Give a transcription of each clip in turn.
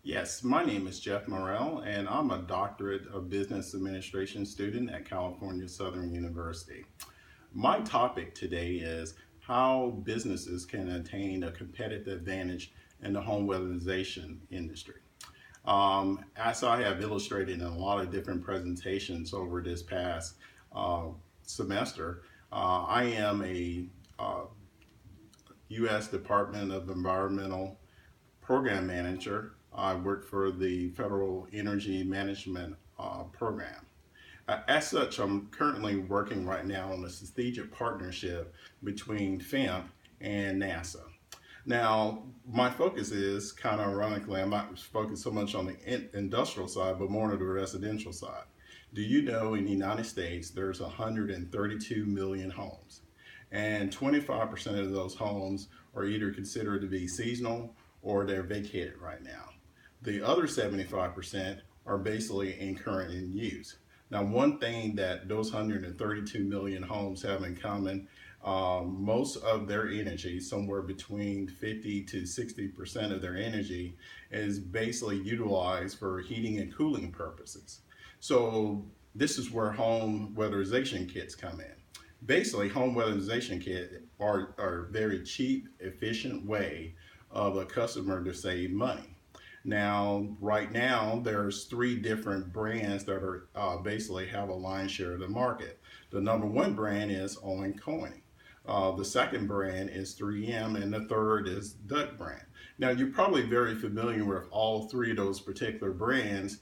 Yes, my name is Jeff Morrell, and I'm a doctorate of business administration student at California Southern University. My topic today is how businesses can attain a competitive advantage in the home weatherization industry. As I have illustrated in a lot of different presentations over this past uh, semester, I am a U.S. Department of Environmental Program Manager. I work for the Federal Energy Management Program. As such, I'm currently working right now on a strategic partnership between FEMP and NASA. Now, my focus is kind of ironically, I'm not focused so much on the industrial side, but more on the residential side. Do you know in the United States there's 132 million homes, and 25% of those homes are either considered to be seasonal or they're vacated right now. The other 75% are basically in current in use. Now, one thing that those 132 million homes have in common, most of their energy, somewhere between 50 to 60% of their energy, is basically utilized for heating and cooling purposes. So this is where home weatherization kits come in. Basically, home weatherization kits are a very cheap, efficient way of a customer to save money. Now, right now, there's three different brands that are basically have a lion's share of the market. The number one brand is Owen Corning. The second brand is 3M, and the third is Duck brand. Now, you're probably very familiar with all three of those particular brands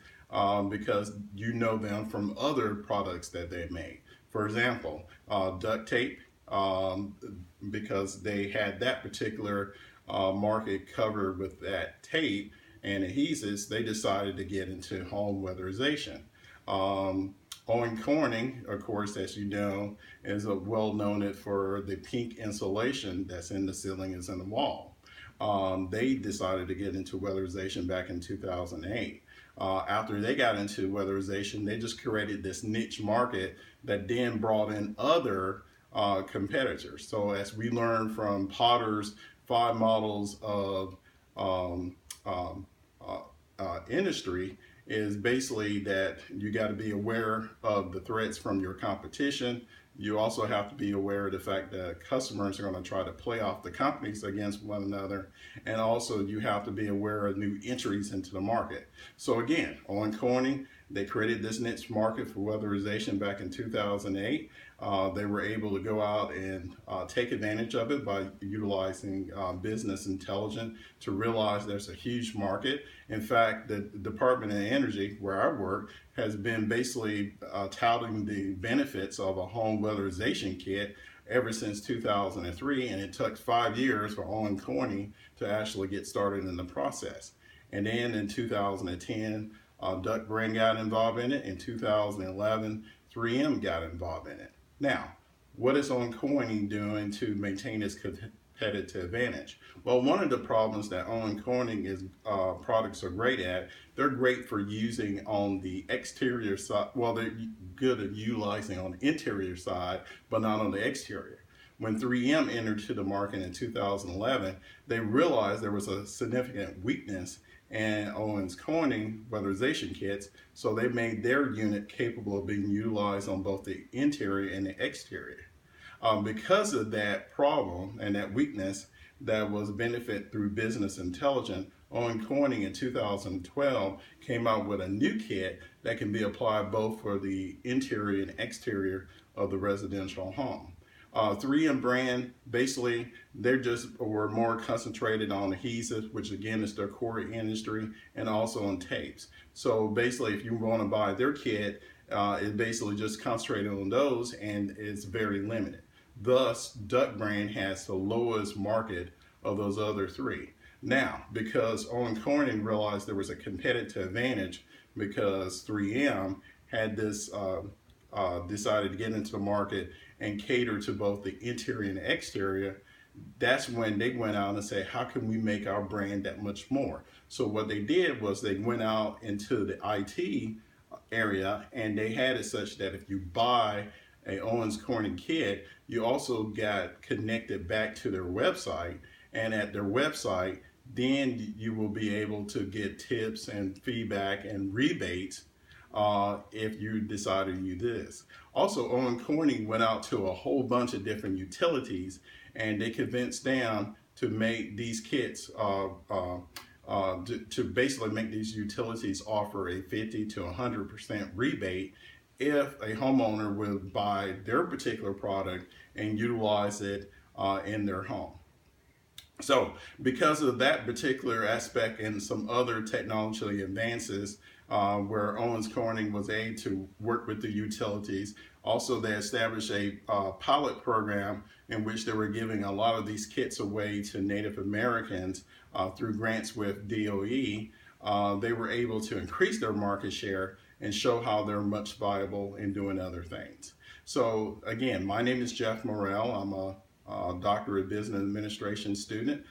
because you know them from other products that they make. For example, duct tape, um, because they had that particular market covered with that tape and adhesives, they decided to get into home weatherization. Um, Owen Corning, of course, as you know, is a well known for the pink insulation that's in the ceiling is in the wall. They decided to get into weatherization back in 2008. After they got into weatherization, they just created this niche market that then brought in other competitors. So as we learned from Potter's five models of um, um, industry, is basically that you got to be aware of the threats from your competition. You also have to be aware of the fact that customers are going to try to play off the companies against one another. And also you have to be aware of new entries into the market. So again, Owen Corning, they created this niche market for weatherization back in 2008. They were able to go out and take advantage of it by utilizing business intelligence to realize there's a huge market. In fact, the Department of Energy, where I work, has been basically touting the benefits of a home weatherization kit ever since 2003, and it took 5 years for Owen Corning to actually get started in the process. And then in 2010, Duck Brand got involved in it. In 2011, 3M got involved in it. Now, what is Owen Corning doing to maintain its competitive advantage? Well, one of the problems that Owen Corning is products are great at, they're great for using on the exterior side. Well, they're good at utilizing on the interior side, but not on the exterior. When 3M entered to the market in 2011, they realized there was a significant weakness in Owens Corning weatherization kits, so they made their unit capable of being utilized on both the interior and the exterior. Because of that problem and that weakness that was benefit through business intelligence, Owen Corning in 2012 came out with a new kit that can be applied both for the interior and exterior of the residential home. 3M brand, basically, they're just were more concentrated on adhesives, which again is their core industry, and also on tapes. So basically, if you want to buy their kit, it basically just concentrated on those, and it's very limited. Thus, Duck brand has the lowest market of those other three. Now, because Owen Corning realized there was a competitive advantage because 3M had this decided to get into the market and cater to both the interior and exterior, that's when they went out and said, how can we make our brand that much more? So what they did was they went out into the IT area and they had it such that if you buy a Owens Corning kit, you also got connected back to their website. And at their website, then you will be able to get tips and feedback and rebates if you decide to use this. Also, Owen Corning went out to a whole bunch of different utilities, and they convinced them to make these kits to basically make these utilities offer a 50 to 100% rebate if a homeowner would buy their particular product and utilize it in their home. So, because of that particular aspect and some other technology advances, where Owens Corning was able to work with the utilities, also they established a pilot program in which they were giving a lot of these kits away to Native Americans through grants with DOE. They were able to increase their market share and show how they're much viable in doing other things. So again, my name is Jeff Morrell. I'm a Doctor of Business Administration student.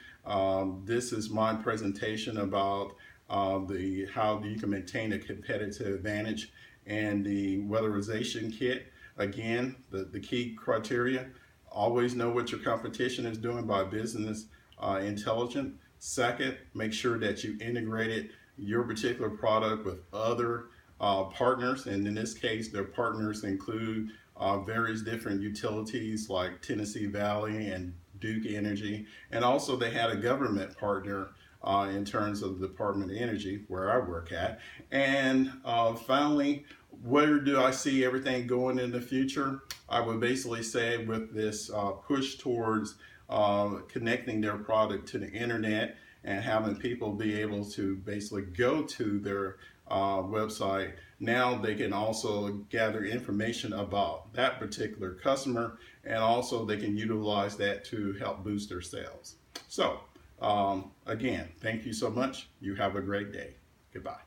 This is my presentation about how you can maintain a competitive advantage and the weatherization kit. Again, the key criteria: always know what your competition is doing by business intelligence. Second, make sure that you integrated your particular product with other partners, and in this case, their partners include various different utilities like Tennessee Valley and Duke Energy, and also they had a government partner in terms of the Department of Energy, where I work at. And finally, where do I see everything going in the future? I would basically say with this push towards connecting their product to the internet and having people be able to basically go to their website, now they can also gather information about that particular customer, and also they can utilize that to help boost their sales. So again, thank you so much. You have a great day. Goodbye.